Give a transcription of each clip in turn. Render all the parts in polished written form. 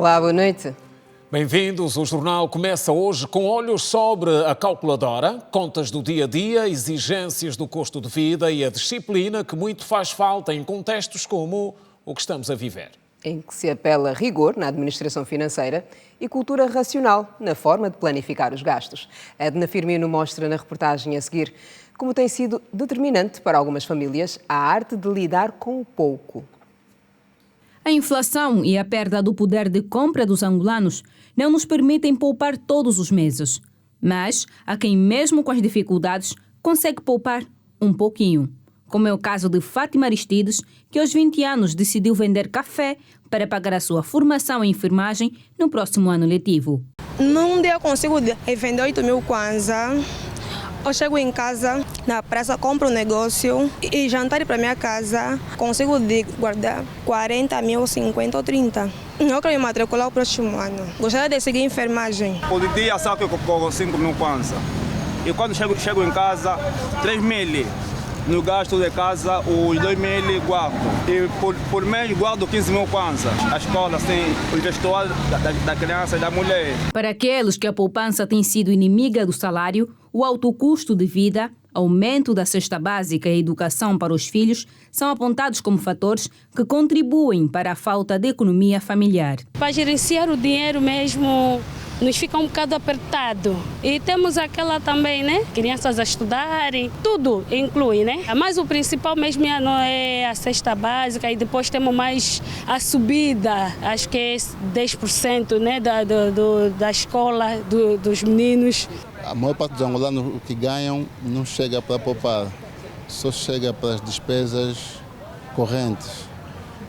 Olá, boa noite. Bem-vindos. O jornal começa hoje com olhos sobre a calculadora, contas do dia-a-dia, exigências do custo de vida e a disciplina que muito faz falta em contextos como o que estamos a viver. Em que se apela a rigor na administração financeira e cultura racional na forma de planificar os gastos. Edna Firmino mostra na reportagem a seguir como tem sido determinante para algumas famílias a arte de lidar com o pouco. A inflação e a perda do poder de compra dos angolanos não nos permitem poupar todos os meses. Mas há quem, mesmo com as dificuldades, consegue poupar um pouquinho. Como é o caso de Fátima Aristides, que aos 20 anos decidiu vender café para pagar a sua formação em enfermagem no próximo ano letivo. Num dia eu consigo vender 8 mil kwanza. Eu chego em casa, na praça, compro um negócio e jantar para minha casa, consigo guardar 40 mil, 50 ou 30. Eu quero me matricular o próximo ano. Gostaria de seguir enfermagem. Por dia saco com 5 mil kwanza. E quando chego em casa, 3 mil. No gasto de casa, os 2 mil guardo. E por mês guardo 15 mil kwanza. A escola, assim, o vestuário da criança e da mulher. Para aqueles que a poupança tem sido inimiga do salário, o alto custo de vida, aumento da cesta básica e educação para os filhos são apontados como fatores que contribuem para a falta de economia familiar. Para gerenciar o dinheiro mesmo, nos fica um bocado apertado. E temos aquela também, né? Crianças a estudarem, tudo inclui, né? Mas o principal mesmo é a cesta básica e depois temos mais a subida, acho que é 10%, né? Da escola, dos meninos. A maior parte dos angolanos o que ganham não chega para poupar, só chega para as despesas correntes.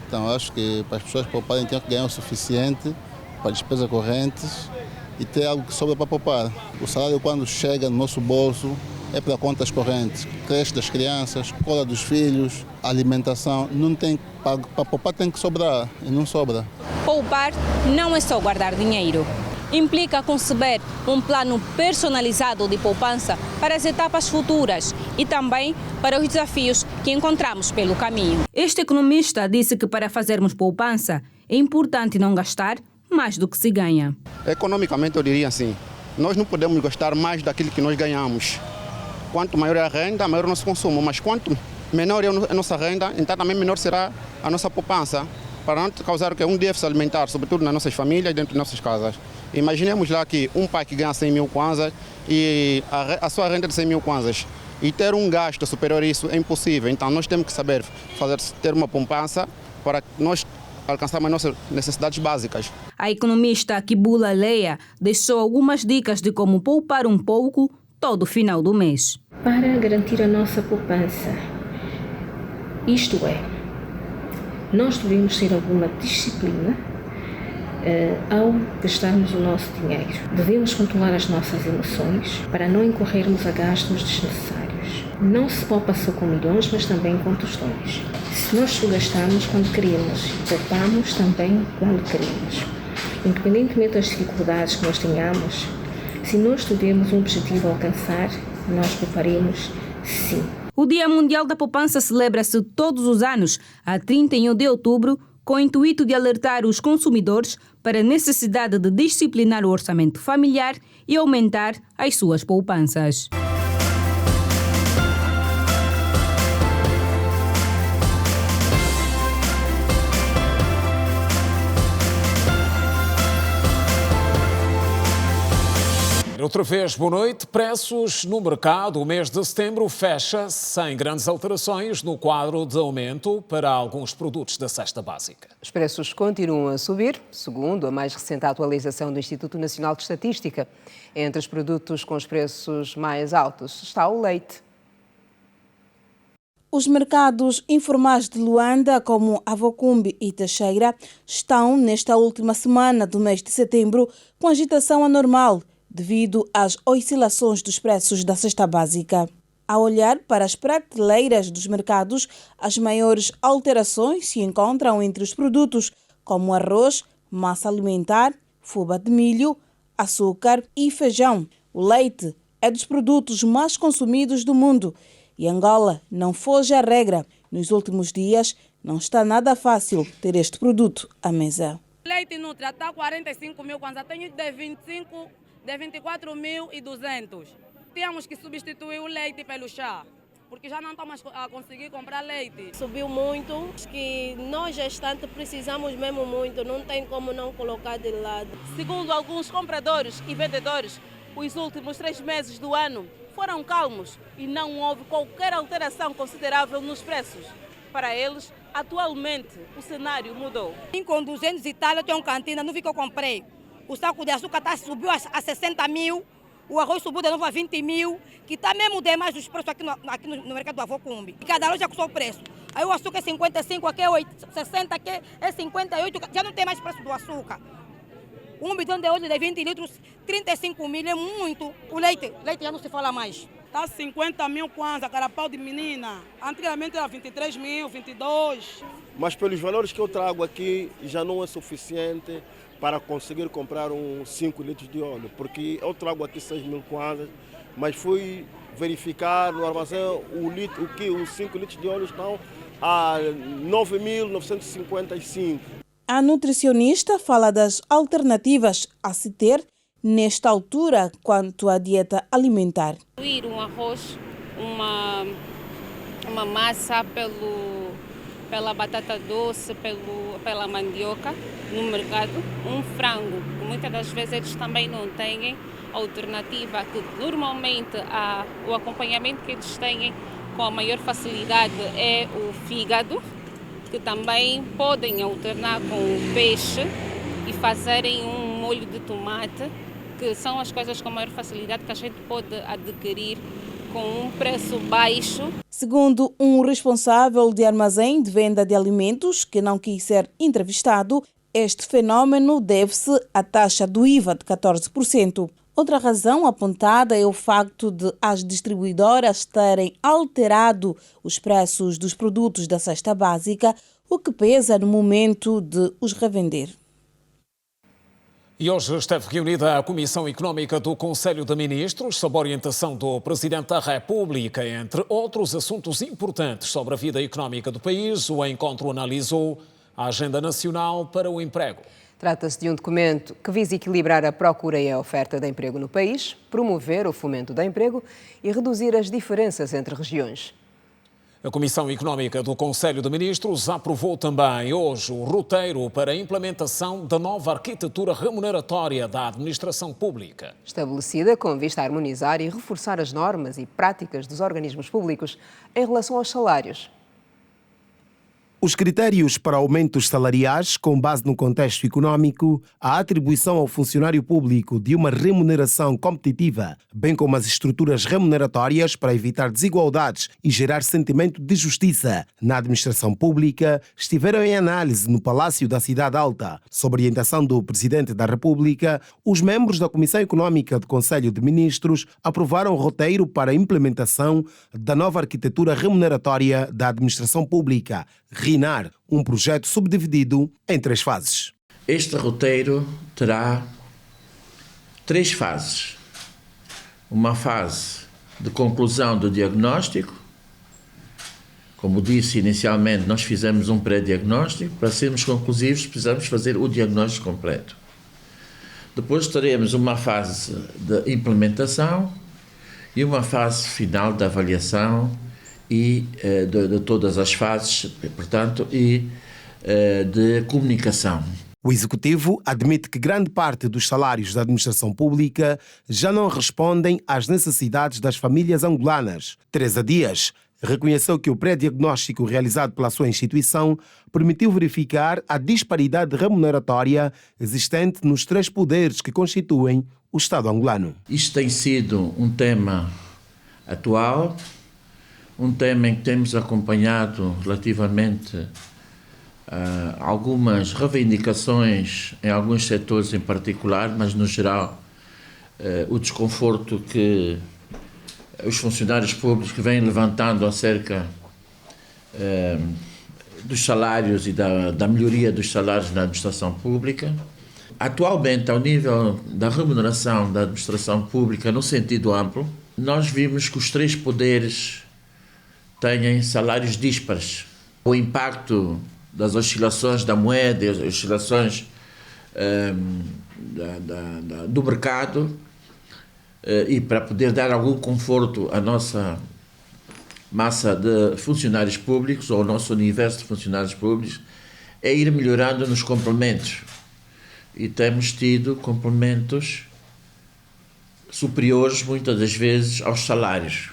Então acho que para as pessoas pouparem tem que ganhar o suficiente para despesas correntes e ter algo que sobra para poupar. O salário, quando chega no nosso bolso, é para contas correntes. Creche das crianças, escola dos filhos, alimentação. Não tem, para poupar tem que sobrar e não sobra. Poupar não é só guardar dinheiro. Implica conceber um plano personalizado de poupança para as etapas futuras e também para os desafios que encontramos pelo caminho. Este economista disse que para fazermos poupança é importante não gastar mais do que se ganha. Economicamente, eu diria assim, nós não podemos gastar mais daquilo que nós ganhamos. Quanto maior é a renda, maior é o nosso consumo, mas quanto menor é a nossa renda, então também menor será a nossa poupança, para não causar um déficit alimentar, sobretudo nas nossas famílias e dentro de nossas casas. Imaginemos lá que um pai que ganha 100 mil kwanzas e a sua renda de 100 mil kwanzas e ter um gasto superior a isso é impossível. Então nós temos que saber ter uma poupança para nós alcançarmos as nossas necessidades básicas. A economista Kibula Leia deixou algumas dicas de como poupar um pouco todo final do mês. Para garantir a nossa poupança, isto é, nós devemos ter alguma disciplina ao gastarmos o nosso dinheiro. Devemos controlar as nossas emoções para não incorrermos a gastos desnecessários. Não se poupa só com milhões, mas também com tostões. Se nós gastamos quando queremos, poupamos também quando queremos. Independentemente das dificuldades que nós tenhamos, se nós tivermos um objetivo a alcançar, nós pouparemos sim. O Dia Mundial da Poupança celebra-se todos os anos, a 31 de outubro, com o intuito de alertar os consumidores para a necessidade de disciplinar o orçamento familiar e aumentar as suas poupanças. Outra vez, boa noite. Preços no mercado. O mês de setembro fecha sem grandes alterações no quadro de aumento para alguns produtos da cesta básica. Os preços continuam a subir, segundo a mais recente atualização do Instituto Nacional de Estatística. Entre os produtos com os preços mais altos está o leite. Os mercados informais de Luanda, como Avocumbe e Teixeira, estão, nesta última semana do mês de setembro, com agitação anormal, devido às oscilações dos preços da cesta básica. Ao olhar para as prateleiras dos mercados, as maiores alterações se encontram entre os produtos como arroz, massa alimentar, fuba de milho, açúcar e feijão. O leite é dos produtos mais consumidos do mundo e Angola não foge à regra. Nos últimos dias, não está nada fácil ter este produto à mesa. Leite Nutria está 45 mil, quando já tenho de 24.200. Temos que substituir o leite pelo chá, porque já não estamos a conseguir comprar leite. Subiu muito, que nós gestantes precisamos mesmo muito, não tem como não colocar de lado. Segundo alguns compradores e vendedores, os últimos 3 meses do ano foram calmos e não houve qualquer alteração considerável nos preços. Para eles, atualmente, o cenário mudou. Com 200 e tal, eu tenho cantina, não vi que eu comprei. O saco de açúcar subiu a 60 mil, o arroz subiu de novo a 20 mil, que está mesmo demais os preços aqui no mercado do Avocumbi. Cada loja com o seu preço. Aí o açúcar é 55, aqui é 60, aqui é 58, já não tem mais preço do açúcar. Um bidão de óleo de 20 litros, 35 mil, é muito. O leite já não se fala mais. Está 50 mil kwanza, carapau de menina. Antigamente era 23 mil, 22. Mas pelos valores que eu trago aqui, já não é suficiente para conseguir comprar 5 litros de óleo. Porque eu trago aqui 6 mil kwanzas, mas fui verificar no armazém os 5 litros de óleo estão a 9.955. A nutricionista fala das alternativas a se ter nesta altura quanto à dieta alimentar. Um arroz, uma massa pela batata doce, pela mandioca no mercado, um frango, que muitas das vezes eles também não têm alternativa, que normalmente o acompanhamento que eles têm com a maior facilidade é o fígado, que também podem alternar com o peixe e fazerem um molho de tomate, que são as coisas com maior facilidade que a gente pode adquirir com um preço baixo. Segundo um responsável de armazém de venda de alimentos que não quis ser entrevistado, este fenômeno deve-se à taxa do IVA de 14%. Outra razão apontada é o facto de as distribuidoras terem alterado os preços dos produtos da cesta básica, o que pesa no momento de os revender. E hoje esteve reunida a Comissão Económica do Conselho de Ministros, sob orientação do Presidente da República. Entre outros assuntos importantes sobre a vida económica do país, o encontro analisou a Agenda Nacional para o Emprego. Trata-se de um documento que visa equilibrar a procura e a oferta de emprego no país, promover o fomento do emprego e reduzir as diferenças entre regiões. A Comissão Económica do Conselho de Ministros aprovou também hoje o roteiro para a implementação da nova arquitetura remuneratória da administração pública. Estabelecida com vista a harmonizar e reforçar as normas e práticas dos organismos públicos em relação aos salários. Os critérios para aumentos salariais, com base no contexto económico, a atribuição ao funcionário público de uma remuneração competitiva, bem como as estruturas remuneratórias para evitar desigualdades e gerar sentimento de justiça na administração pública, estiveram em análise no Palácio da Cidade Alta. Sob orientação do Presidente da República, os membros da Comissão Económica do Conselho de Ministros aprovaram o roteiro para a implementação da nova arquitetura remuneratória da administração pública, RINAR, um projeto subdividido em 3 fases. Este roteiro terá 3 fases. Uma fase de conclusão do diagnóstico. Como disse inicialmente, nós fizemos um pré-diagnóstico. Para sermos conclusivos, precisamos fazer o diagnóstico completo. Depois teremos uma fase de implementação e uma fase final de avaliação e de todas as fases, portanto, e de comunicação. O Executivo admite que grande parte dos salários da administração pública já não respondem às necessidades das famílias angolanas. Teresa Dias reconheceu que o pré-diagnóstico realizado pela sua instituição permitiu verificar a disparidade remuneratória existente nos 3 poderes que constituem o Estado angolano. Isto tem sido um tema atual, um tema em que temos acompanhado relativamente a algumas reivindicações em alguns setores em particular, mas no geral o desconforto que os funcionários públicos vêm levantando acerca dos salários e da melhoria dos salários na administração pública. Atualmente, ao nível da remuneração da administração pública, no sentido amplo, nós vimos que os 3 poderes têm salários díspares. O impacto das oscilações da moeda, as oscilações do mercado e para poder dar algum conforto à nossa massa de funcionários públicos ou ao nosso universo de funcionários públicos, é ir melhorando nos complementos. E temos tido complementos superiores, muitas das vezes, aos salários.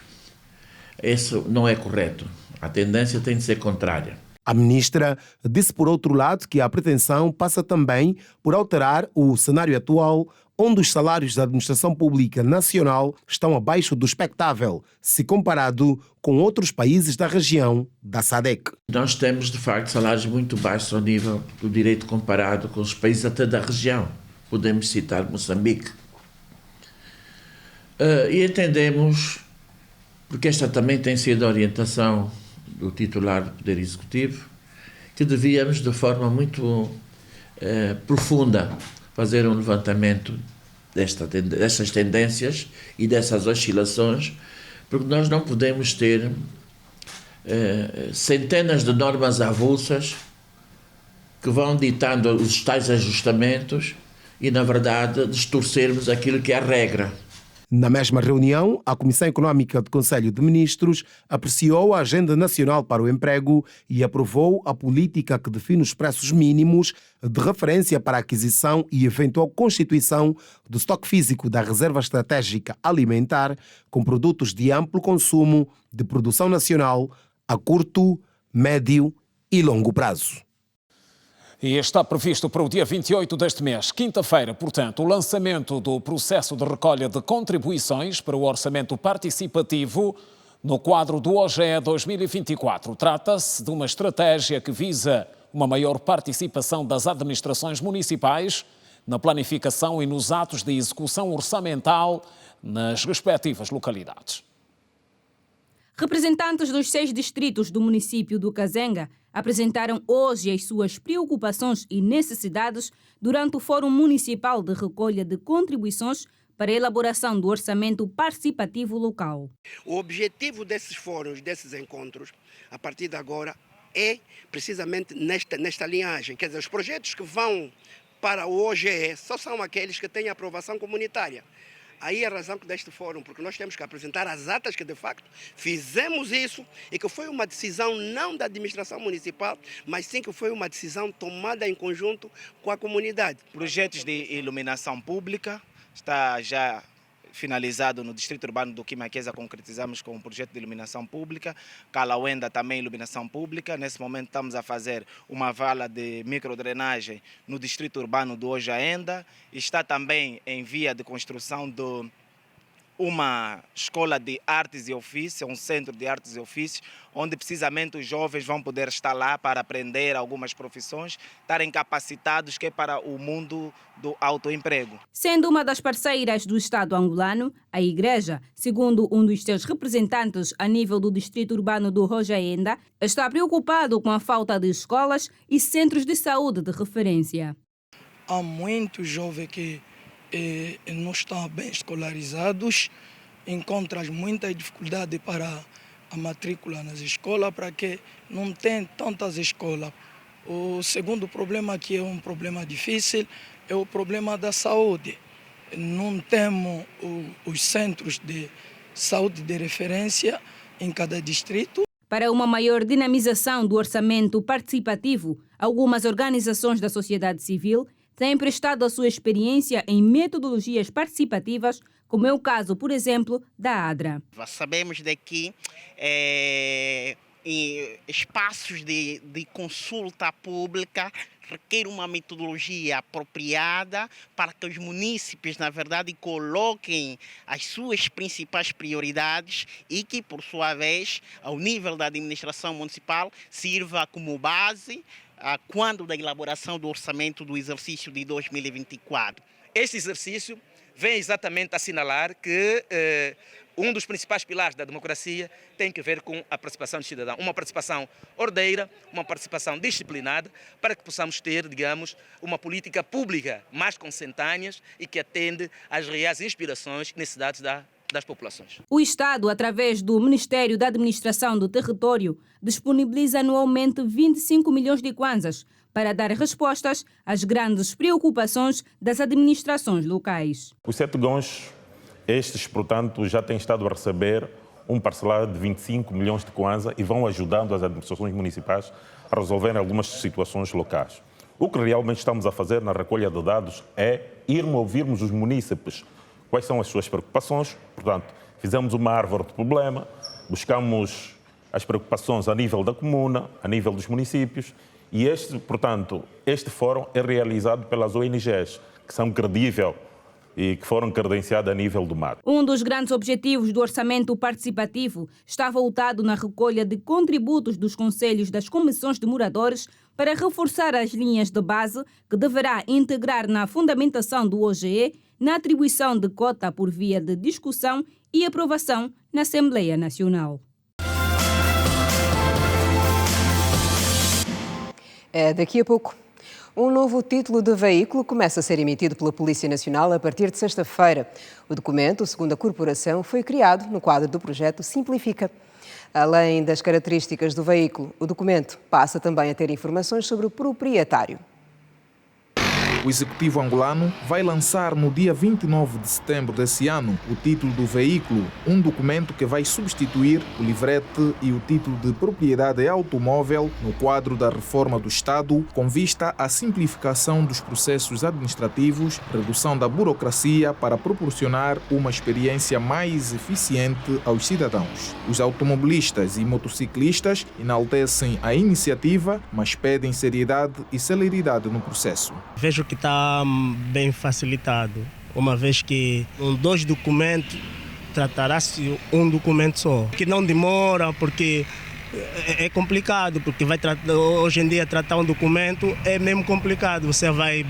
Isso não é correto. A tendência tem de ser contrária. A ministra disse, por outro lado, que a pretensão passa também por alterar o cenário atual, onde os salários da administração pública nacional estão abaixo do expectável, se comparado com outros países da região da SADC. Nós temos, de facto, salários muito baixos ao nível do direito comparado com os países até da região. Podemos citar Moçambique. E entendemos, porque esta também tem sido a orientação do titular do Poder Executivo, que devíamos, de forma muito profunda, fazer um levantamento dessas tendências e dessas oscilações, porque nós não podemos ter centenas de normas avulsas que vão ditando os tais ajustamentos e, na verdade, distorcermos aquilo que é a regra. Na mesma reunião, a Comissão Económica do Conselho de Ministros apreciou a Agenda Nacional para o Emprego e aprovou a política que define os preços mínimos de referência para a aquisição e eventual constituição do estoque físico da Reserva Estratégica Alimentar com produtos de amplo consumo de produção nacional a curto, médio e longo prazo. E está previsto para o dia 28 deste mês, quinta-feira, portanto, o lançamento do processo de recolha de contribuições para o orçamento participativo no quadro do OGE 2024. Trata-se de uma estratégia que visa uma maior participação das administrações municipais na planificação e nos atos de execução orçamental nas respectivas localidades. Representantes dos 6 distritos do município do Kazenga apresentaram hoje as suas preocupações e necessidades durante o Fórum Municipal de Recolha de Contribuições para a elaboração do orçamento participativo local. O objetivo desses fóruns, desses encontros, a partir de agora, é precisamente nesta linhagem. Quer dizer, os projetos que vão para o OGE só são aqueles que têm aprovação comunitária. Aí a razão deste fórum, porque nós temos que apresentar as atas que de facto fizemos isso e que foi uma decisão não da administração municipal, mas sim que foi uma decisão tomada em conjunto com a comunidade. Projetos de iluminação pública, está já finalizado no Distrito Urbano do Quimaqueza, concretizamos com um projeto de iluminação pública, Calauenda também iluminação pública. Nesse momento estamos a fazer uma vala de microdrenagem no Distrito Urbano do Ojaenda. Está também em via de construção de uma escola de artes e ofícios, um centro de artes e ofícios, onde precisamente os jovens vão poder estar lá para aprender algumas profissões, estarem capacitados que é para o mundo do autoemprego. Sendo uma das parceiras do Estado angolano, a Igreja, segundo um dos seus representantes a nível do Distrito Urbano do Ojaenda, está preocupado com a falta de escolas e centros de saúde de referência. Há muitos jovens que não estão bem escolarizados, encontram muita dificuldade para a matrícula nas escolas, para que não tem tantas escolas. O segundo problema, que é um problema difícil, é o problema da saúde. Não temos os centros de saúde de referência em cada distrito. Para uma maior dinamização do orçamento participativo, algumas organizações da sociedade civil têm prestado a sua experiência em metodologias participativas, como é o caso, por exemplo, da ADRA. Sabemos de que espaços de consulta pública requer uma metodologia apropriada para que os munícipes, na verdade, coloquem as suas principais prioridades e que, por sua vez, ao nível da administração municipal, sirva como base quando da elaboração do orçamento do exercício de 2024. Este exercício vem exatamente assinalar que um dos principais pilares da democracia tem que ver com a participação do cidadão. Uma participação ordeira, uma participação disciplinada, para que possamos ter, digamos, uma política pública mais consentânea e que atende às reais inspirações e necessidades das populações. O Estado, através do Ministério da Administração do Território, disponibiliza anualmente 25 milhões de kwanzas para dar respostas às grandes preocupações das administrações locais. Os 7 GONs, estes, portanto, já têm estado a receber um parcelado de 25 milhões de kwanza e vão ajudando as administrações municipais a resolverem algumas situações locais. O que realmente estamos a fazer na recolha de dados é ouvirmos os munícipes quais são as suas preocupações. Portanto, fizemos uma árvore de problema, buscamos as preocupações a nível da comuna, a nível dos municípios, e este fórum é realizado pelas ONGs, que são credíveis e que foram credenciadas a nível do MAD. Um dos grandes objetivos do orçamento participativo está voltado na recolha de contributos dos conselhos das comissões de moradores para reforçar as linhas de base que deverá integrar na fundamentação do OGE na atribuição de cota por via de discussão e aprovação na Assembleia Nacional. Daqui a pouco. Um novo título de veículo começa a ser emitido pela Polícia Nacional a partir de sexta-feira. O documento, segundo a corporação, foi criado no quadro do projeto Simplifica. Além das características do veículo, o documento passa também a ter informações sobre o proprietário. O executivo angolano vai lançar no dia 29 de setembro desse ano o título do veículo, um documento que vai substituir o livrete e o título de propriedade automóvel no quadro da reforma do Estado, com vista à simplificação dos processos administrativos, redução da burocracia para proporcionar uma experiência mais eficiente aos cidadãos. Os automobilistas e motociclistas enaltecem a iniciativa, mas pedem seriedade e celeridade no processo. Vejo que está bem facilitado, uma vez que com 2 documentos tratará-se um documento só, que não demora, porque é complicado, porque hoje em dia tratar um documento é mesmo complicado. Você vai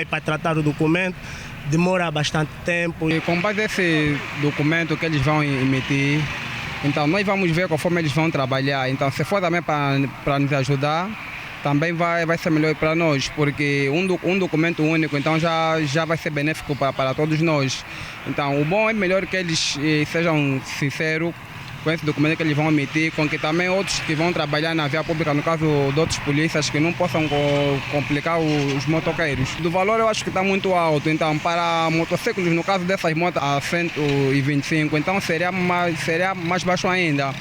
para tratar o documento, demora bastante tempo. E com base nesse documento que eles vão emitir, então nós vamos ver conforme eles vão trabalhar. Então, se for também para nos ajudar, também vai ser melhor para nós, porque um documento único então já vai ser benéfico para todos nós. Então, o bom é melhor que eles sejam sinceros com esse documento que eles vão emitir, com que também outros que vão trabalhar na via pública, no caso de outros polícias, que não possam complicar os motoqueiros. Do valor eu acho que está muito alto, então para motociclos, no caso dessas motos a 125, então seria mais baixo ainda.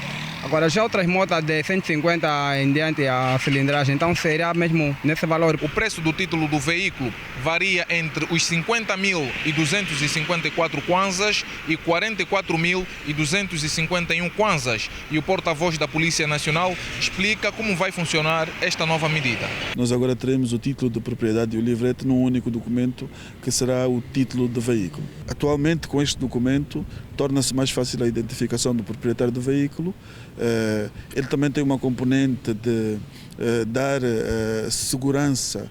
Agora, já outras motos de 150 em diante a cilindragem, então seria mesmo nesse valor. O preço do título do veículo varia entre os 50.254 kwanzas e 44.251 kwanzas. E o porta-voz da Polícia Nacional explica como vai funcionar esta nova medida. Nós agora teremos o título de propriedade e o livrete num único documento, que será o título de veículo. Atualmente, com este documento, torna-se mais fácil a identificação do proprietário do veículo. Ele também tem uma componente de dar segurança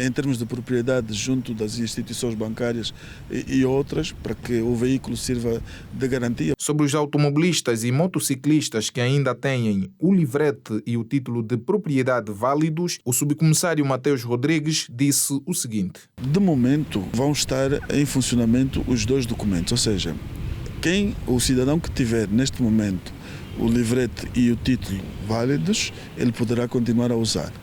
em termos de propriedade junto das instituições bancárias e outras, para que o veículo sirva de garantia. Sobre os automobilistas e motociclistas que ainda têm o livrete e o título de propriedade válidos, o subcomissário Mateus Rodrigues disse o seguinte: de momento vão estar em funcionamento os 2 documentos, ou seja, o cidadão que tiver neste momento o livrete e o título válidos, ele poderá continuar a usar.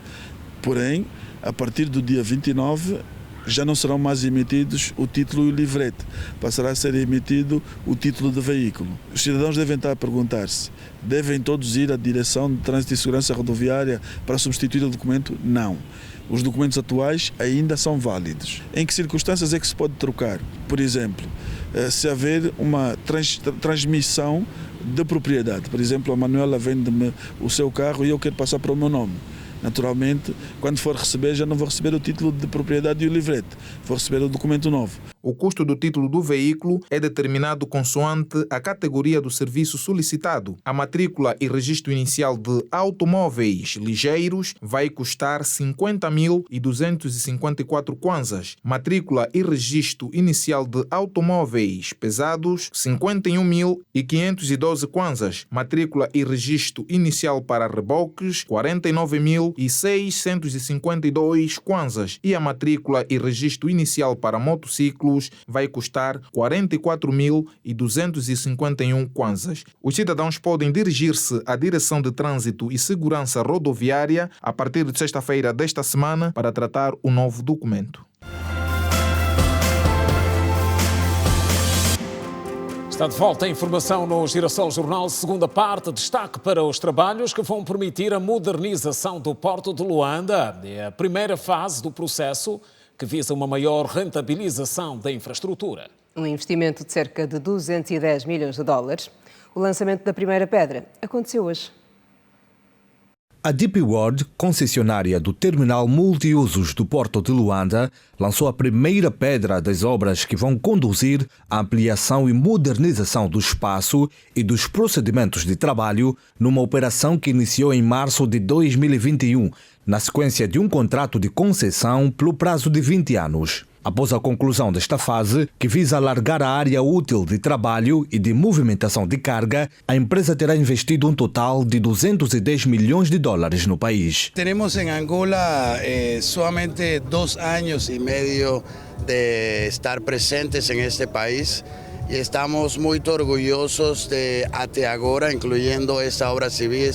Porém, a partir do dia 29, já não serão mais emitidos o título e o livrete. Passará a ser emitido o título de veículo. Os cidadãos devem estar a perguntar-se: devem todos ir à Direção de Trânsito e Segurança Rodoviária para substituir o documento? Não. Os documentos atuais ainda são válidos. Em que circunstâncias é que se pode trocar? Por exemplo, se haver uma transmissão de propriedade. Por exemplo, a Manuela vende-me o seu carro e eu quero passar para o meu nome. Naturalmente, quando for receber, já não vou receber o título de propriedade e o livrete, vou receber o documento novo. O custo do título do veículo é determinado consoante a categoria do serviço solicitado. A matrícula e registro inicial de automóveis ligeiros vai custar 50.254 kwanzas. Matrícula e registro inicial de automóveis pesados, 51.512 kwanzas. Matrícula e registro inicial para reboques, 49.652 kwanzas. E a matrícula e registro inicial para motociclo, veículos vai custar 44.251 kwanzas. Os cidadãos podem dirigir-se à Direção de Trânsito e Segurança Rodoviária a partir de sexta-feira desta semana para tratar o novo documento. Está de volta a informação no Girassol Jornal, segunda parte, destaque para os trabalhos que vão permitir a modernização do Porto de Luanda. É a primeira fase do processo que visa uma maior rentabilização da infraestrutura. Um investimento de cerca de 210 milhões de dólares. O lançamento da primeira pedra aconteceu hoje. A DP World, concessionária do terminal multiusos do Porto de Luanda, lançou a primeira pedra das obras que vão conduzir à ampliação e modernização do espaço e dos procedimentos de trabalho numa operação que iniciou em março de 2021, na sequência de um contrato de concessão pelo prazo de 20 anos. Após a conclusão desta fase, que visa alargar a área útil de trabalho e de movimentação de carga, a empresa terá investido um total de 210 milhões de dólares no país. Temos em Angola somente 2 anos e meio de estar presentes em este país e estamos muito orgulhosos de, até agora, incluyendo esta obra civil,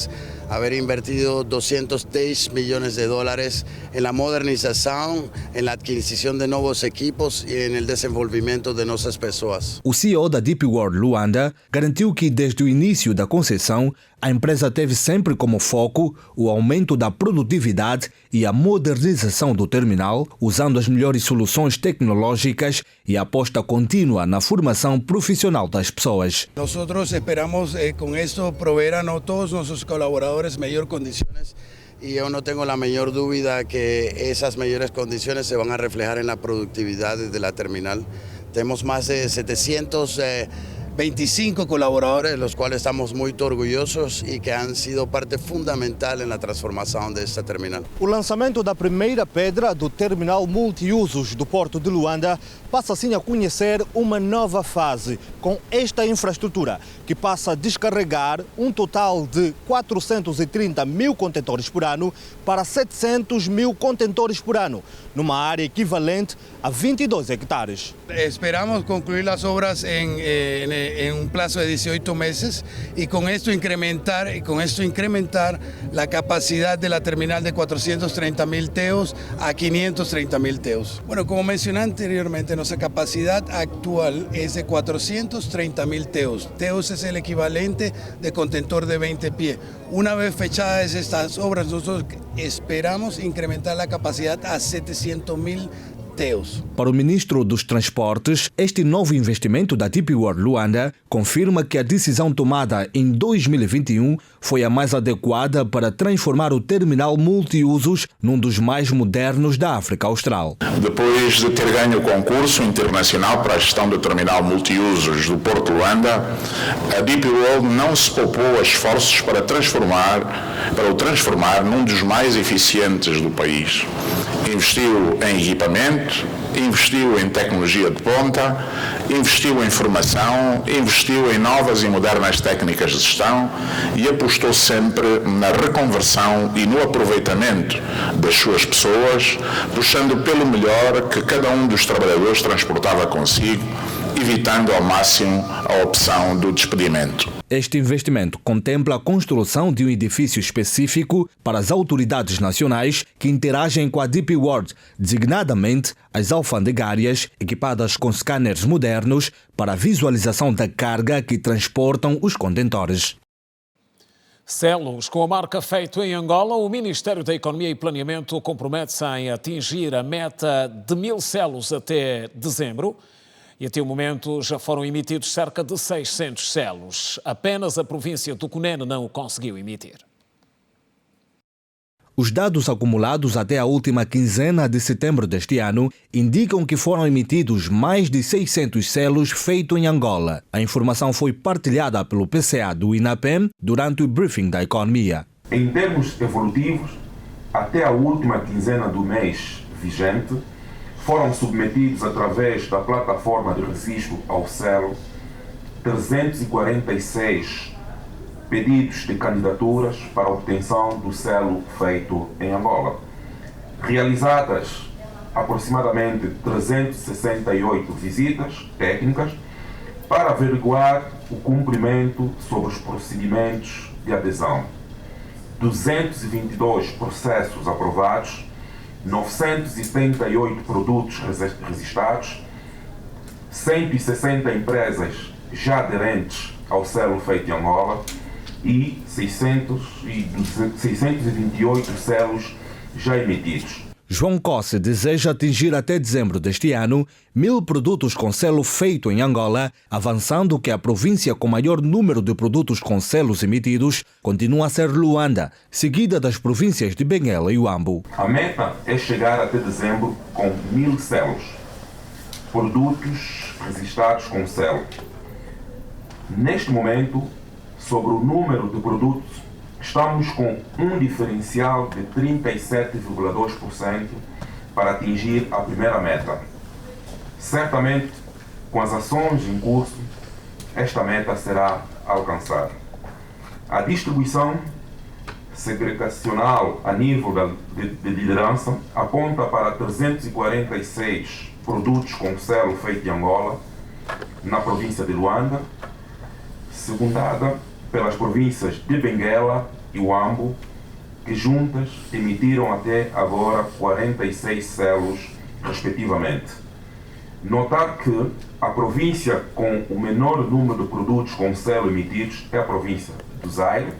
haber invertido 210 millones de dólares en la modernización, en la adquisición de nuevos equipos y en el desenvolvimiento de nuestras personas. O CEO da DP World Luanda garantiu que desde o início da concessão, a empresa teve sempre como foco o aumento da produtividade e a modernização do terminal, usando as melhores soluções tecnológicas e a aposta contínua na formação profissional das pessoas. Nós esperamos com isso prover a todos nossos colaboradores melhores condições y yo no tengo la menor duda que esas mejores condiciones se van a reflejar en la productividad de la terminal. Tenemos más de 725 colaboradores, de los cuales estamos muy orgulhosos y que han sido parte fundamental en la transformación de esta terminal. O lançamento da primeira pedra do terminal multiusos do Porto de Luanda passa assim a conhecer uma nova fase com esta infraestrutura, que passa a descarregar um total de 430 mil contentores por ano para 700 mil contentores por ano, numa área equivalente a 22 hectares. Esperamos concluir las obras en un plazo de 18 meses y con esto incrementar la capacidad de la terminal de 430.000 teos a 530.000 teos. Bueno, como mencioné anteriormente, nuestra capacidad actual es de 430.000 teos. Teos es el equivalente de contentor de 20 pies. Una vez fechadas estas obras, nosotros esperamos incrementar la capacidad a 700.000 teos. Para o ministro dos Transportes, este novo investimento da DP World Luanda confirma que a decisão tomada em 2021 foi a mais adequada para transformar o terminal multiusos num dos mais modernos da África Austral. Depois de ter ganho o concurso internacional para a gestão do terminal multiusos do Porto Luanda, a DP World não se poupou a esforços para o transformar num dos mais eficientes do país. Investiu em equipamento, investiu em tecnologia de ponta, investiu em formação, investiu em novas e modernas técnicas de gestão e apostou sempre na reconversão e no aproveitamento das suas pessoas, puxando pelo melhor que cada um dos trabalhadores transportava consigo, evitando ao máximo a opção do despedimento. Este investimento contempla a construção de um edifício específico para as autoridades nacionais que interagem com a DP World, designadamente as alfandegárias, equipadas com scanners modernos para a visualização da carga que transportam os contentores. Selos com a marca feito em Angola, o Ministério da Economia e Planeamento compromete-se em atingir a meta de 1.000 selos até dezembro. E até o momento já foram emitidos cerca de 600 selos. Apenas a província do Cunene não o conseguiu emitir. Os dados acumulados até a última quinzena de setembro deste ano indicam que foram emitidos mais de 600 selos feitos em Angola. A informação foi partilhada pelo PCA do INAPEM durante o briefing da economia. Em termos evolutivos, até a última quinzena do mês vigente, foram submetidos através da plataforma de registro ao selo 346 pedidos de candidaturas para obtenção do selo feito em Angola, realizadas aproximadamente 368 visitas técnicas para averiguar o cumprimento sobre os procedimentos de adesão. 222 processos aprovados, 978 produtos registrados, 160 empresas já aderentes ao selo feito em Angola e 628 selos já emitidos. João Cosse deseja atingir até dezembro deste ano 1.000 produtos com selo feito em Angola, avançando que a província com maior número de produtos com selos emitidos continua a ser Luanda, seguida das províncias de Benguela e Huambo. A meta é chegar até dezembro com 1.000 selos, produtos registrados com selo. Neste momento, sobre o número de produtos, estamos com um diferencial de 37,2% para atingir a primeira meta. Certamente, com as ações em curso, esta meta será alcançada. A distribuição segregacional a nível de liderança aponta para 346 produtos com selo feito em Angola, na província de Luanda, secundada pelas províncias de Benguela e Huambo, que juntas emitiram até agora 46 selos, respectivamente. Notar que a província com o menor número de produtos com selo emitidos é a província do Zaire,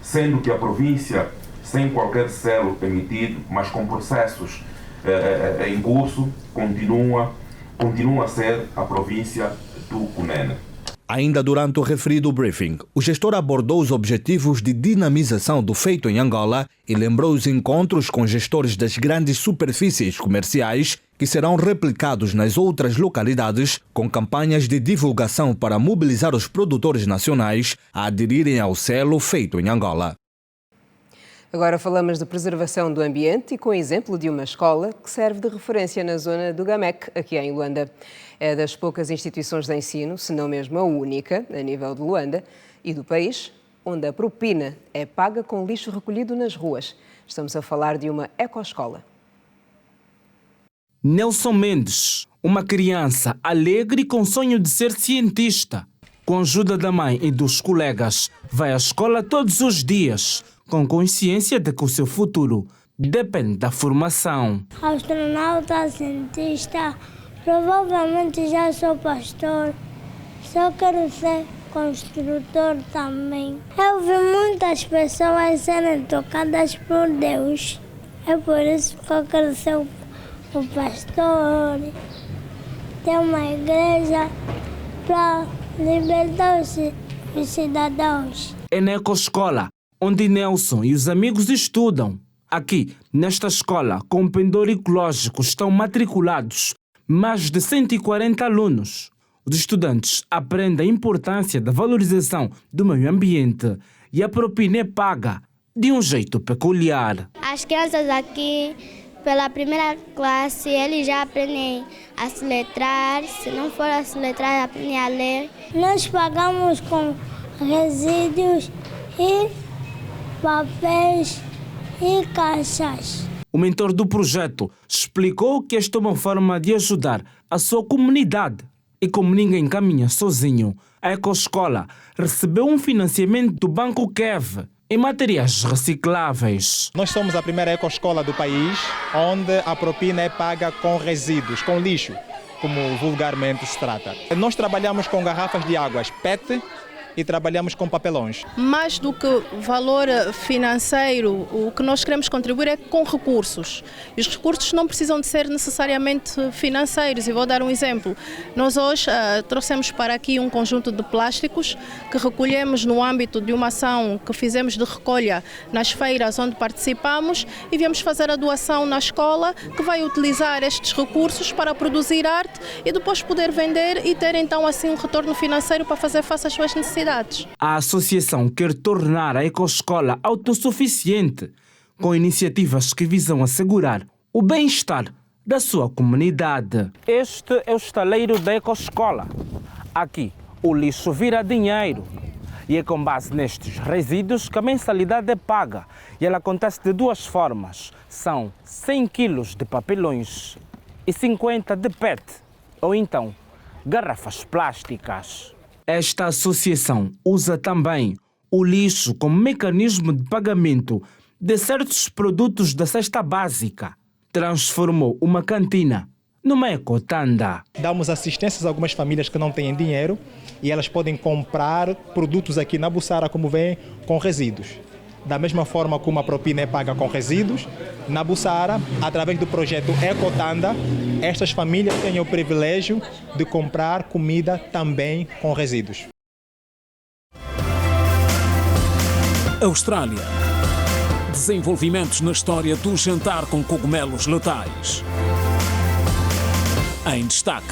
sendo que a província sem qualquer selo emitido, mas com processos em curso, continua a ser a província do Cunene. Ainda durante o referido briefing, o gestor abordou os objetivos de dinamização do feito em Angola e lembrou os encontros com gestores das grandes superfícies comerciais que serão replicados nas outras localidades, com campanhas de divulgação para mobilizar os produtores nacionais a aderirem ao selo feito em Angola. Agora falamos de preservação do ambiente e com o exemplo de uma escola que serve de referência na zona do Gamec, aqui em Luanda. É das poucas instituições de ensino, se não mesmo a única, a nível de Luanda e do país, onde a propina é paga com lixo recolhido nas ruas. Estamos a falar de uma ecoescola. Nelson Mendes, uma criança alegre com sonho de ser cientista. Com a ajuda da mãe e dos colegas, vai à escola todos os dias, com consciência de que o seu futuro depende da formação. Astronauta, cientista, provavelmente já sou pastor, só quero ser construtor também. Eu vi muitas pessoas serem tocadas por Deus, é por isso que eu quero ser o pastor, ter uma igreja para libertar os cidadãos. É na ecoescola onde Nelson e os amigos estudam. Aqui, nesta escola, com pendor ecológico, estão matriculados mais de 140 alunos. Os estudantes aprendem a importância da valorização do meio ambiente e a propina é paga de um jeito peculiar. As crianças aqui, pela primeira classe, eles já aprendem a se letrar. Se não for a se letrar, aprendem a ler. Nós pagamos com resíduos e papéis e caixas. O mentor do projeto explicou que esta é uma forma de ajudar a sua comunidade. E como ninguém caminha sozinho, a ecoescola recebeu um financiamento do Banco KEV em materiais recicláveis. Nós somos a primeira ecoescola do país onde a propina é paga com resíduos, com lixo, como vulgarmente se trata. Nós trabalhamos com garrafas de águas PET e trabalhamos com papelões. Mais do que valor financeiro, o que nós queremos contribuir é com recursos. E os recursos não precisam de ser necessariamente financeiros. E vou dar um exemplo. Nós hoje trouxemos para aqui um conjunto de plásticos que recolhemos no âmbito de uma ação que fizemos de recolha nas feiras onde participamos e viemos fazer a doação na escola, que vai utilizar estes recursos para produzir arte e depois poder vender e ter então assim um retorno financeiro para fazer face às suas necessidades. A associação quer tornar a ecoescola autossuficiente, com iniciativas que visam assegurar o bem-estar da sua comunidade. Este é o estaleiro da ecoescola. Aqui, o lixo vira dinheiro. E é com base nestes resíduos que a mensalidade é paga. E ela acontece de duas formas. São 100 quilos de papelões e 50 de PET, ou então garrafas plásticas. Esta associação usa também o lixo como mecanismo de pagamento de certos produtos da cesta básica. Transformou uma cantina numa ecotanda. Damos assistências a algumas famílias que não têm dinheiro e elas podem comprar produtos aqui na Buçara, como vem, com resíduos. Da mesma forma como a propina é paga com resíduos, na Buçara, através do projeto Ecotanda, estas famílias têm o privilégio de comprar comida também com resíduos. Austrália. Desenvolvimentos na história do jantar com cogumelos letais. Em destaque.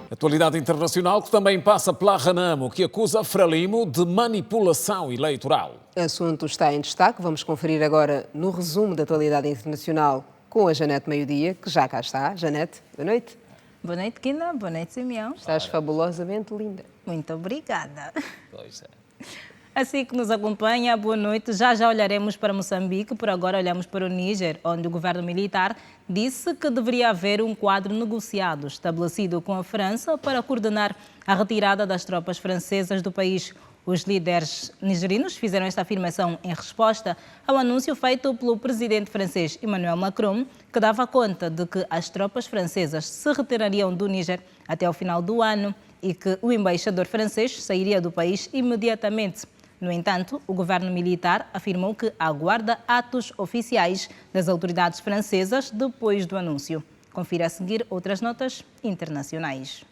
Atualidade internacional que também passa pela Renamo, que acusa Frelimo de manipulação eleitoral. O assunto está em destaque. Vamos conferir agora no resumo da atualidade internacional com a Janete Meio-Dia, que já cá está. Janete, boa noite. Boa noite, Quina. Boa noite, Simeão. Estás fabulosamente linda. Muito obrigada. Pois é. Assim que nos acompanha, boa noite. Já olharemos para Moçambique, por agora olhamos para o Níger, onde o governo militar disse que deveria haver um quadro negociado estabelecido com a França para coordenar a retirada das tropas francesas do país. Os líderes nigerinos fizeram esta afirmação em resposta ao anúncio feito pelo presidente francês Emmanuel Macron, que dava conta de que as tropas francesas se retirariam do Níger até o final do ano e que o embaixador francês sairia do país imediatamente. No entanto, o governo militar afirmou que aguarda atos oficiais das autoridades francesas depois do anúncio. Confira a seguir outras notas internacionais.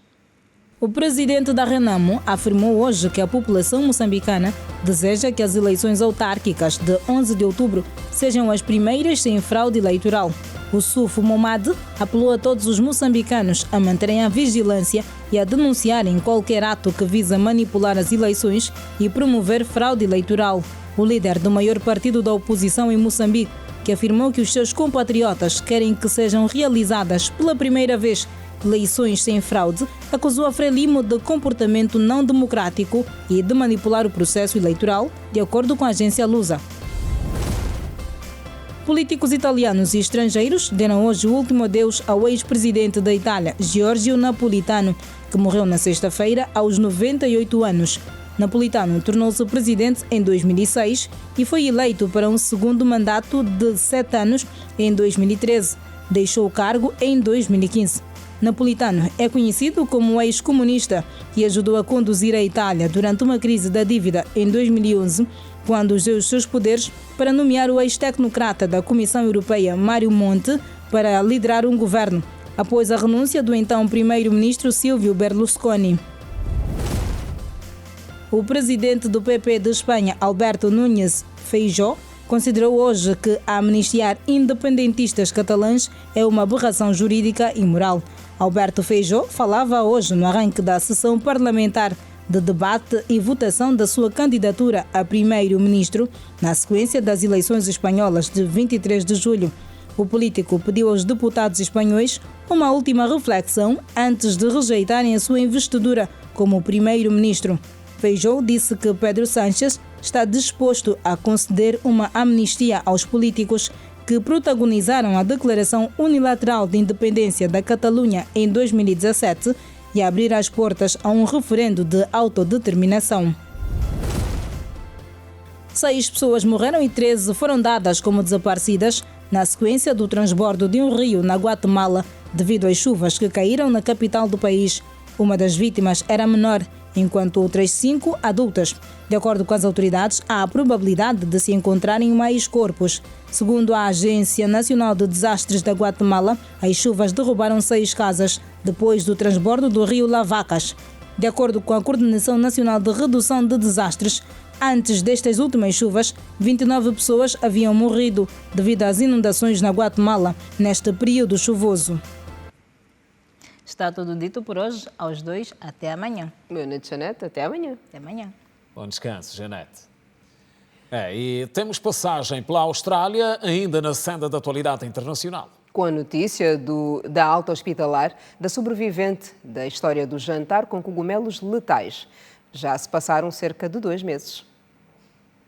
O presidente da Renamo afirmou hoje que a população moçambicana deseja que as eleições autárquicas de 11 de outubro sejam as primeiras sem fraude eleitoral. O Sufo Momad apelou a todos os moçambicanos a manterem a vigilância e a denunciarem qualquer ato que visa manipular as eleições e promover fraude eleitoral. O líder do maior partido da oposição em Moçambique, que afirmou que os seus compatriotas querem que sejam realizadas pela primeira vez eleições sem fraude, acusou a Frelimo de comportamento não democrático e de manipular o processo eleitoral, de acordo com a agência Lusa. Políticos italianos e estrangeiros deram hoje o último adeus ao ex-presidente da Itália, Giorgio Napolitano, que morreu na sexta-feira aos 98 anos. Napolitano tornou-se presidente em 2006 e foi eleito para um segundo mandato de 7 anos em 2013. Deixou o cargo em 2015. Napolitano é conhecido como ex-comunista e ajudou a conduzir a Itália durante uma crise da dívida em 2011, quando usou os seus poderes para nomear o ex-tecnocrata da Comissão Europeia, Mário Monti, para liderar um governo, após a renúncia do então primeiro-ministro Silvio Berlusconi. O presidente do PP de Espanha, Alberto Núñez Feijóo, considerou hoje que amnistiar independentistas catalães é uma aberração jurídica e moral. Alberto Feijóo falava hoje no arranque da sessão parlamentar de debate e votação da sua candidatura a primeiro-ministro na sequência das eleições espanholas de 23 de julho. O político pediu aos deputados espanhóis uma última reflexão antes de rejeitarem a sua investidura como primeiro-ministro. Feijóo disse que Pedro Sánchez está disposto a conceder uma amnistia aos políticos que protagonizaram a declaração unilateral de independência da Catalunha em 2017 e a abrir as portas a um referendo de autodeterminação. 6 pessoas morreram e 13 foram dadas como desaparecidas na sequência do transbordo de um rio na Guatemala devido às chuvas que caíram na capital do país. Uma das vítimas era menor, enquanto outras 5 adultas. De acordo com as autoridades, há a probabilidade de se encontrarem mais corpos. Segundo a Agência Nacional de Desastres da Guatemala, as chuvas derrubaram 6 casas depois do transbordo do rio Lavacas. De acordo com a Coordenação Nacional de Redução de Desastres, antes destas últimas chuvas, 29 pessoas haviam morrido devido às inundações na Guatemala neste período chuvoso. Está tudo dito por hoje. Aos 2, até amanhã. Boa noite, Janete. Até amanhã. Até amanhã. Bom descanso, Janete. E temos passagem pela Austrália, ainda na senda da atualidade internacional. com a notícia da alta hospitalar da sobrevivente da história do jantar com cogumelos letais. Já se passaram cerca de 2 meses.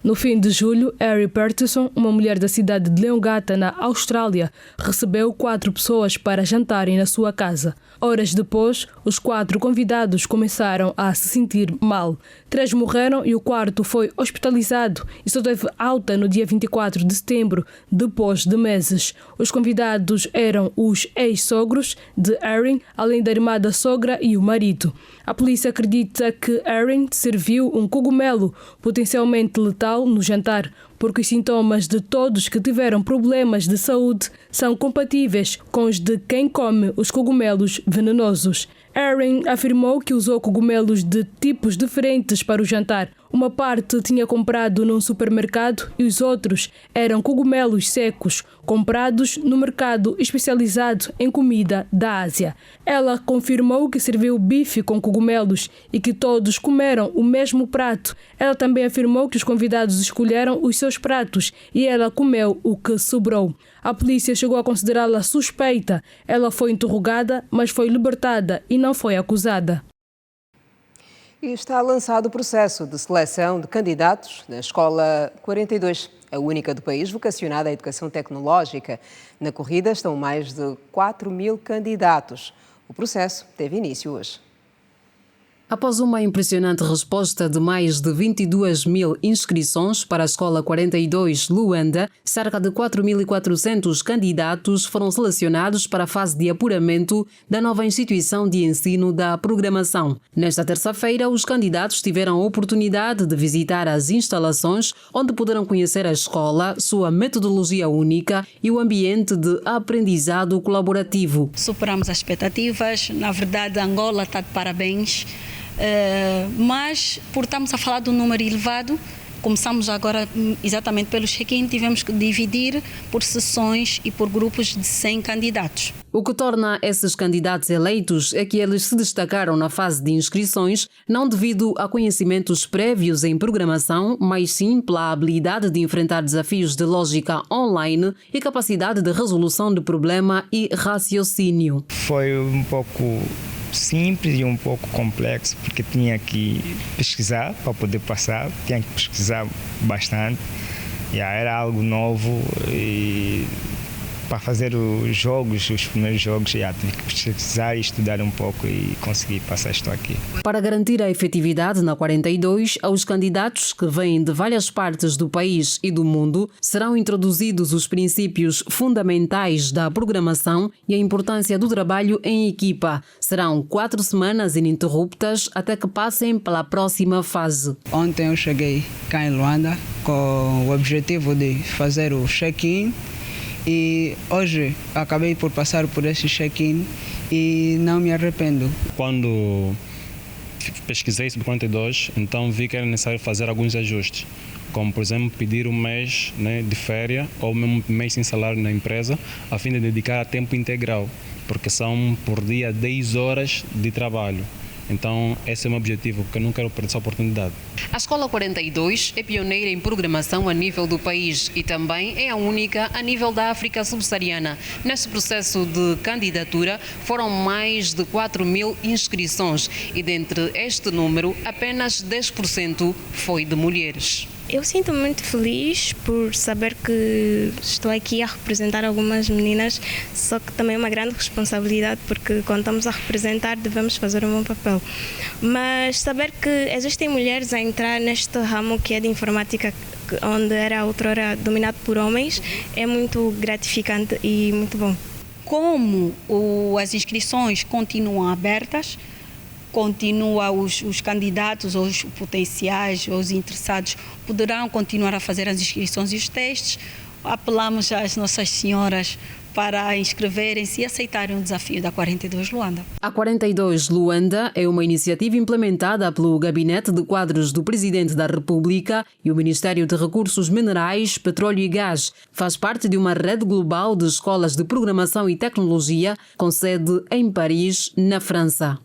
No fim de julho, Harry Peterson, uma mulher da cidade de Leongata, na Austrália, recebeu 4 pessoas para jantarem na sua casa. Horas depois, os 4 convidados começaram a se sentir mal. 3 morreram e o 4º foi hospitalizado e só teve alta no dia 24 de setembro, depois de meses. Os convidados eram os ex-sogros de Erin, além da irmã da sogra e o marido. A polícia acredita que Erin serviu um cogumelo potencialmente letal no jantar, porque os sintomas de todos que tiveram problemas de saúde são compatíveis com os de quem come os cogumelos venenosos. Erin afirmou que usou cogumelos de tipos diferentes para o jantar. Uma parte tinha comprado num supermercado e os outros eram cogumelos secos, comprados no mercado especializado em comida da Ásia. Ela confirmou que serviu bife com cogumelos e que todos comeram o mesmo prato. Ela também afirmou que os convidados escolheram os seus pratos e ela comeu o que sobrou. A polícia chegou a considerá-la suspeita. Ela foi interrogada, mas foi libertada e não foi acusada. E está lançado o processo de seleção de candidatos na Escola 42, a única do país vocacionada à educação tecnológica. Na corrida estão mais de 4.000 candidatos. O processo teve início hoje. Após uma impressionante resposta de mais de 22.000 inscrições para a Escola 42 Luanda, cerca de 4.400 candidatos foram selecionados para a fase de apuramento da nova instituição de ensino da programação. Nesta terça-feira, os candidatos tiveram a oportunidade de visitar as instalações, onde poderão conhecer a escola, sua metodologia única e o ambiente de aprendizado colaborativo. Superamos as expectativas, na verdade Angola está de parabéns. Mas por estarmos a falar de um número elevado, começamos agora exatamente pelo check-in, tivemos que dividir por sessões e por grupos de 100 candidatos. O que torna esses candidatos eleitos é que eles se destacaram na fase de inscrições, não devido a conhecimentos prévios em programação, mas sim pela habilidade de enfrentar desafios de lógica online e capacidade de resolução de problema e raciocínio. Foi um pouco simples e um pouco complexo, porque tinha que pesquisar para poder passar, tinha que pesquisar bastante, era algo novo e para fazer os primeiros jogos, tive que pesquisar e estudar um pouco e conseguir passar isto aqui. Para garantir a efetividade na 42, aos candidatos que vêm de várias partes do país e do mundo, serão introduzidos os princípios fundamentais da programação e a importância do trabalho em equipa. Serão 4 semanas ininterruptas até que passem pela próxima fase. Ontem eu cheguei cá em Luanda com o objetivo de fazer o check-in. E hoje acabei por passar por este check-in e não me arrependo. Quando pesquisei sobre 42, então vi que era necessário fazer alguns ajustes, como por exemplo pedir um mês de férias ou mesmo um mês sem salário na empresa, a fim de dedicar a tempo integral, porque são por dia 10 horas de trabalho. Então, esse é o meu objetivo, porque eu não quero perder essa oportunidade. A Escola 42 é pioneira em programação a nível do país e também é a única a nível da África subsaariana. Neste processo de candidatura foram mais de 4.000 inscrições e dentre este número apenas 10% foi de mulheres. Eu sinto muito feliz por saber que estou aqui a representar algumas meninas, só que também é uma grande responsabilidade, porque quando estamos a representar devemos fazer um bom papel. Mas saber que existem mulheres a entrar neste ramo que é de informática, onde era outrora dominado por homens, é muito gratificante e muito bom. Como as inscrições continuam abertas, os candidatos, os potenciais, os interessados poderão continuar a fazer as inscrições e os testes. Apelamos às nossas senhoras para inscreverem-se e aceitarem o desafio da 42 Luanda. A 42 Luanda é uma iniciativa implementada pelo Gabinete de Quadros do Presidente da República e o Ministério de Recursos Minerais, Petróleo e Gás. Faz parte de uma rede global de escolas de programação e tecnologia com sede em Paris, na França.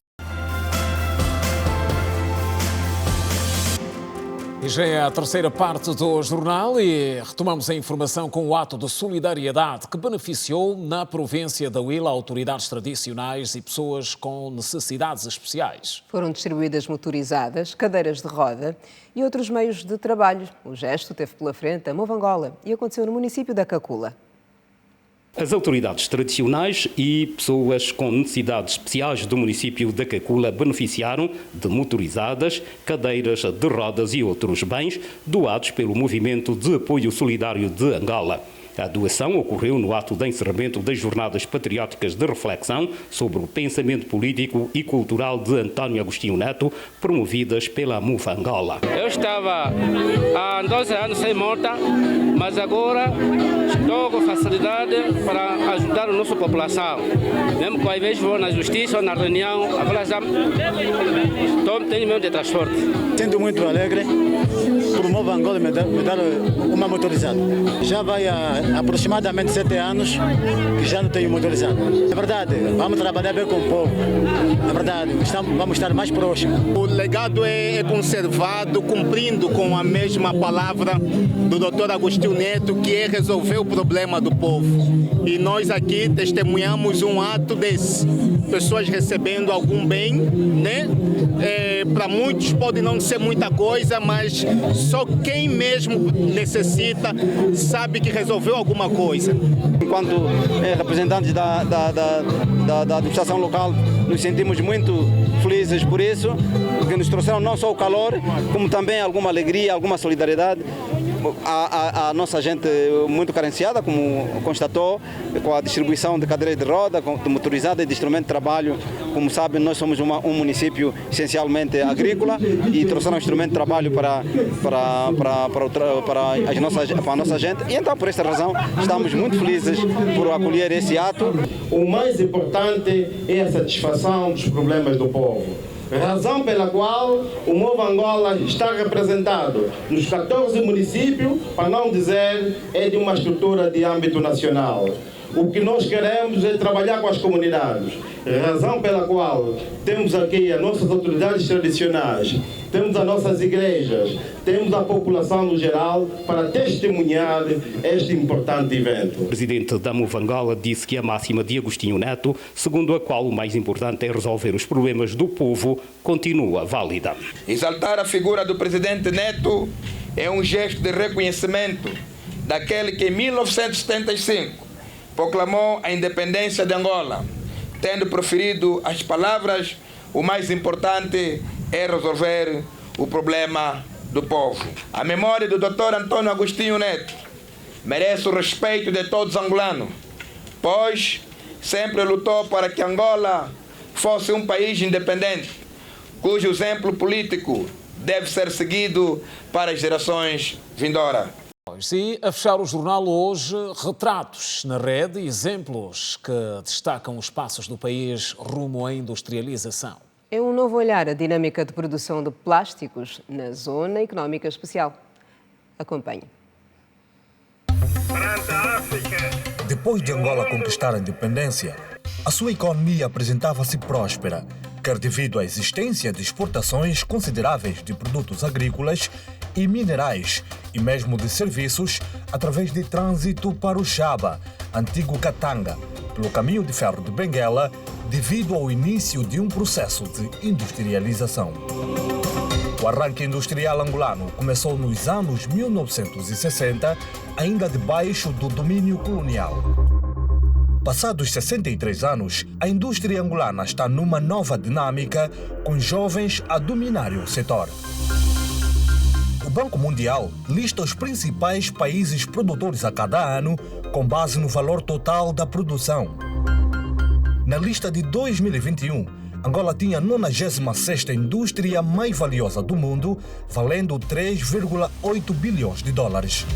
E já é a terceira parte do jornal e retomamos a informação com o ato de solidariedade que beneficiou na província da Huila autoridades tradicionais e pessoas com necessidades especiais. Foram distribuídas motorizadas, cadeiras de roda e outros meios de trabalho. O gesto teve pela frente a Movangola e aconteceu no município da Cacula. As autoridades tradicionais e pessoas com necessidades especiais do município da Cacula beneficiaram de motorizadas, cadeiras de rodas e outros bens doados pelo Movimento de Apoio Solidário de Angola. A doação ocorreu no ato de encerramento das Jornadas Patrióticas de Reflexão sobre o pensamento político e cultural de António Agostinho Neto, promovidas pela MUFA Angola. Eu estava há 12 anos sem moto, mas agora estou com facilidade para ajudar a nossa população. Mesmo que às vezes vou na justiça ou na reunião, agora já tenho meio de transporte. Sinto muito alegre por o MUFA Angola me dar uma motorizada. Já vai aproximadamente 7 anos que já não tenho motorizado. É verdade, vamos trabalhar bem com o povo. É verdade, vamos estar mais próximos. O legado é conservado cumprindo com a mesma palavra do Dr. Agostinho Neto, que é resolver o problema do povo. E nós aqui testemunhamos um ato desse. Pessoas recebendo algum bem, né? Para muitos pode não ser muita coisa, mas só quem mesmo necessita sabe que resolveu alguma coisa. Enquanto representantes da administração local, nos sentimos muito felizes por isso, porque nos trouxeram não só o calor, como também alguma alegria, alguma solidariedade. A nossa gente muito carenciada, como constatou, com a distribuição de cadeiras de roda, de motorizada e de instrumento de trabalho. Como sabem, nós somos um município essencialmente agrícola e trouxeram instrumento de trabalho para a nossa gente. E então, por esta razão, estamos muito felizes por acolher esse ato. O mais importante é a satisfação dos problemas do povo. Razão pela qual o MUFA Angola está representado nos 14 municípios, para não dizer, é de uma estrutura de âmbito nacional. O que nós queremos é trabalhar com as comunidades. Razão pela qual temos aqui as nossas autoridades tradicionais, temos as nossas igrejas, temos a população no geral para testemunhar este importante evento. O presidente da MUFA Angola disse que a máxima de Agostinho Neto, segundo a qual o mais importante é resolver os problemas do povo, continua válida. Exaltar a figura do presidente Neto é um gesto de reconhecimento daquele que em 1975 proclamou a independência de Angola, tendo proferido as palavras: o mais importante é resolver o problema do povo. A memória do Dr. António Agostinho Neto merece o respeito de todos os angolanos, pois sempre lutou para que Angola fosse um país independente, cujo exemplo político deve ser seguido para as gerações vindouras. E a fechar o jornal hoje, retratos na rede, exemplos que destacam os passos do país rumo à industrialização. É um novo olhar à dinâmica de produção de plásticos na Zona Económica Especial. Acompanhe. Depois de Angola conquistar a independência, a sua economia apresentava-se próspera, quer devido à existência de exportações consideráveis de produtos agrícolas e minerais, e mesmo de serviços, através de trânsito para o Chaba, antigo Katanga, pelo caminho de ferro de Benguela, devido ao início de um processo de industrialização. O arranque industrial angolano começou nos anos 1960, ainda debaixo do domínio colonial. Passados 63 anos, a indústria angolana está numa nova dinâmica, com jovens a dominar o setor. O Banco Mundial lista os principais países produtores a cada ano, com base no valor total da produção. Na lista de 2021, Angola tinha a 96ª indústria mais valiosa do mundo, valendo 3,8 bilhões de dólares.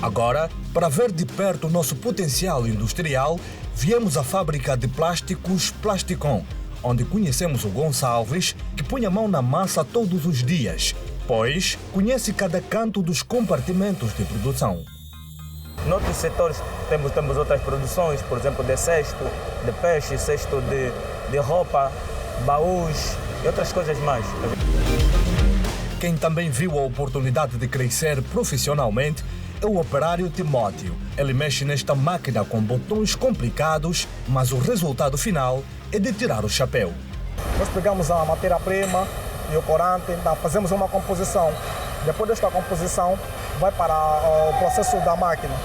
Agora, para ver de perto o nosso potencial industrial, viemos à fábrica de plásticos Plasticon, onde conhecemos o Gonçalves, que põe a mão na massa todos os dias, pois conhece cada canto dos compartimentos de produção. Noutros setores temos outras produções, por exemplo, de cesto, de peixe, cesto de roupa, baús e outras coisas mais. Quem também viu a oportunidade de crescer profissionalmente é o operário Timóteo. Ele mexe nesta máquina com botões complicados, mas o resultado final é de tirar o chapéu. Nós pegamos a matéria-prima e o corante, então fazemos uma composição. Depois desta composição, vai para o processo da máquina.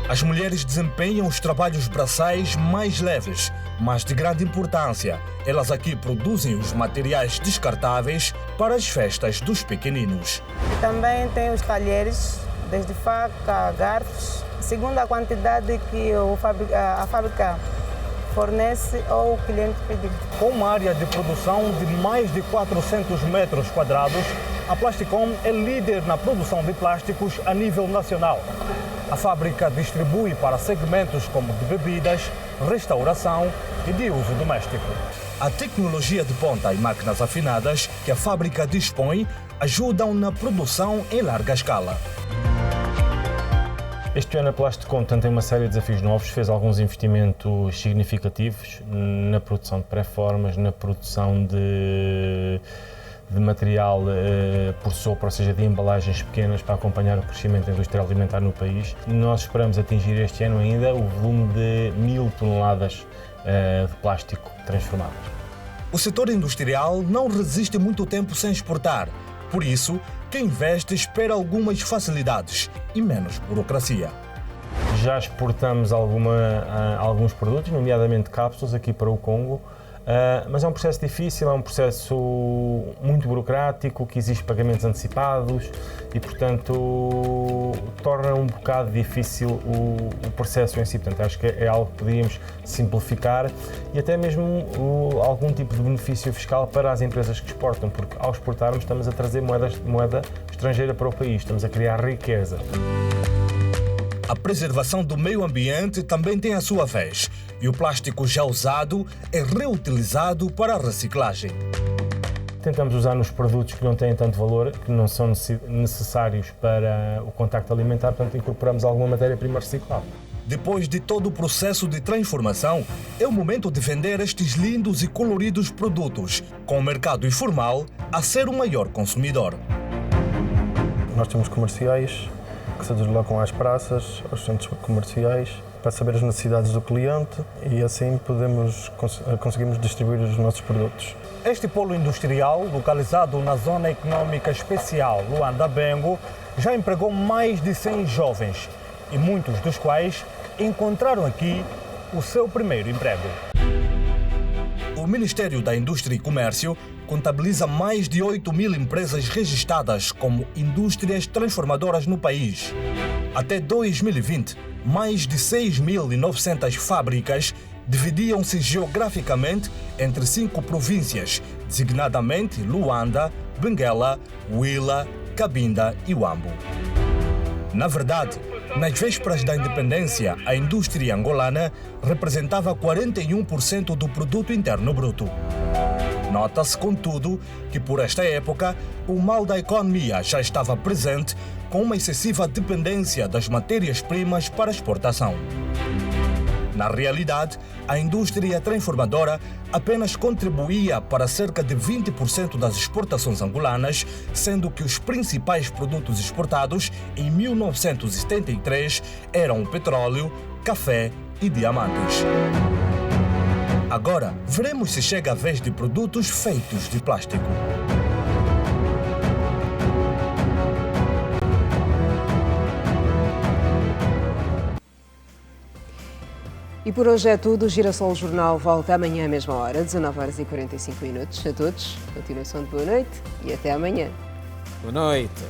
As mulheres desempenham os trabalhos braçais mais leves, mas de grande importância. Elas aqui produzem os materiais descartáveis para as festas dos pequeninos. Também tem os talheres, desde faca, garfos, segundo a quantidade que a fábrica fornece ou o cliente pedir. Com uma área de produção de mais de 400 metros quadrados, a Plasticom é líder na produção de plásticos a nível nacional. A fábrica distribui para segmentos como de bebidas, restauração e de uso doméstico. A tecnologia de ponta e máquinas afinadas que a fábrica dispõe ajudam na produção em larga escala. Este ano a Plasticom tem uma série de desafios novos, fez alguns investimentos significativos na produção de pré-formas, na produção de material por sopro, ou seja, de embalagens pequenas para acompanhar o crescimento da indústria alimentar no país. Nós esperamos atingir este ano ainda o volume de 1000 toneladas de plástico transformado. O setor industrial não resiste muito tempo sem exportar. Por isso, quem investe espera algumas facilidades e menos burocracia. Já exportamos alguns produtos, nomeadamente cápsulas, aqui para o Congo, mas é um processo difícil, é um processo muito burocrático, que exige pagamentos antecipados e, portanto, torna um bocado difícil o processo em si. Portanto, acho que é algo que podíamos simplificar e até mesmo algum tipo de benefício fiscal para as empresas que exportam, porque ao exportarmos estamos a trazer moeda estrangeira para o país, estamos a criar riqueza. A preservação do meio ambiente também tem a sua vez e o plástico já usado é reutilizado para a reciclagem. Tentamos usar nos produtos que não têm tanto valor, que não são necessários para o contacto alimentar, portanto incorporamos alguma matéria-prima reciclável. Depois de todo o processo de transformação, é o momento de vender estes lindos e coloridos produtos, com o mercado informal a ser o maior consumidor. Nós temos comerciais que se deslocam às praças, aos centros comerciais, para saber as necessidades do cliente e assim conseguimos distribuir os nossos produtos. Este polo industrial, localizado na Zona Econômica Especial Luanda-Bengo, já empregou mais de 100 jovens e muitos dos quais encontraram aqui o seu primeiro emprego. O Ministério da Indústria e Comércio contabiliza mais de 8.000 empresas registradas como indústrias transformadoras no país. Até 2020, mais de 6.900 fábricas dividiam-se geograficamente entre 5 províncias, designadamente Luanda, Benguela, Huila, Cabinda e Huambo. Na verdade, nas vésperas da independência, a indústria angolana representava 41% do produto interno bruto. Nota-se, contudo, que por esta época o mal da economia já estava presente, com uma excessiva dependência das matérias-primas para exportação. Na realidade, a indústria transformadora apenas contribuía para cerca de 20% das exportações angolanas, sendo que os principais produtos exportados em 1973 eram o petróleo, café e diamantes. Agora, veremos se chega a vez de produtos feitos de plástico. E por hoje é tudo. O Girassol Jornal volta amanhã à mesma hora, 19h45. A todos, continuação de boa noite e até amanhã. Boa noite.